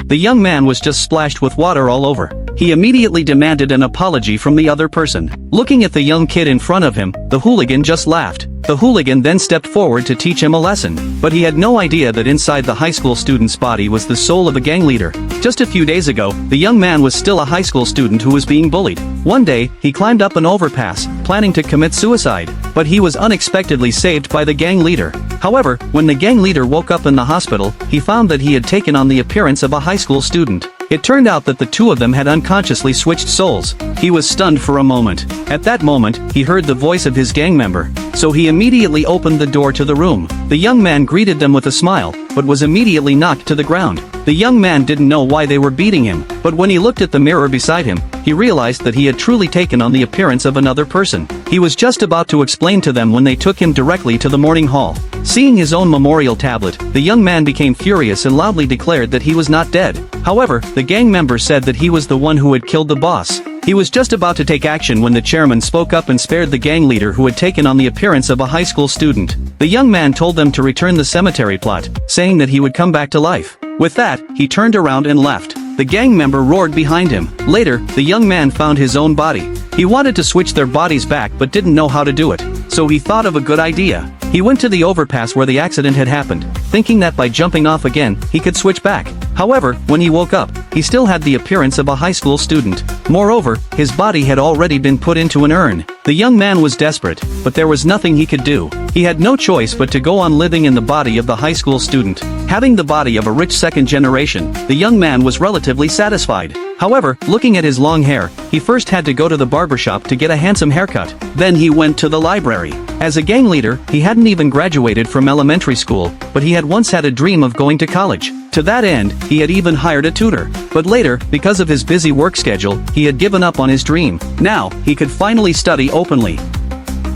The young man was just splashed with water all over. He immediately demanded an apology from the other person. Looking at the young kid in front of him, the hooligan just laughed. The hooligan then stepped forward to teach him a lesson, but he had no idea that inside the high school student's body was the soul of the gang leader. Just a few days ago, the young man was still a high school student who was being bullied. One day, he climbed up an overpass, planning to commit suicide, but he was unexpectedly saved by the gang leader. However, when the gang leader woke up in the hospital, he found that he had taken on the appearance of a high school student. It turned out that the two of them had unconsciously switched souls. He was stunned for a moment. At that moment, he heard the voice of his gang member, so he immediately opened the door to the room. The young man greeted them with a smile, but was immediately knocked to the ground. The young man didn't know why they were beating him, but when he looked at the mirror beside him, he realized that he had truly taken on the appearance of another person. He was just about to explain to them when they took him directly to the morning hall. Seeing his own memorial tablet, the young man became furious and loudly declared that he was not dead. However, the gang member said that he was the one who had killed the boss. He was just about to take action when the chairman spoke up and spared the gang leader who had taken on the appearance of a high school student. The young man told them to return the cemetery plot, saying that he would come back to life. With that, he turned around and left. The gang member roared behind him. Later, the young man found his own body. He wanted to switch their bodies back but didn't know how to do it, so he thought of a good idea. He went to the overpass where the accident had happened, thinking that by jumping off again, he could switch back. However, when he woke up, he still had the appearance of a high school student. Moreover, his body had already been put into an urn. The young man was desperate, but there was nothing he could do. He had no choice but to go on living in the body of the high school student. Having the body of a rich second generation, the young man was relatively satisfied. However, looking at his long hair, he first had to go to the barbershop to get a handsome haircut. Then he went to the library. As a gang leader, he hadn't even graduated from elementary school, but he had once had a dream of going to college. To that end, he had even hired a tutor. But later, because of his busy work schedule, he had given up on his dream. Now, he could finally study openly.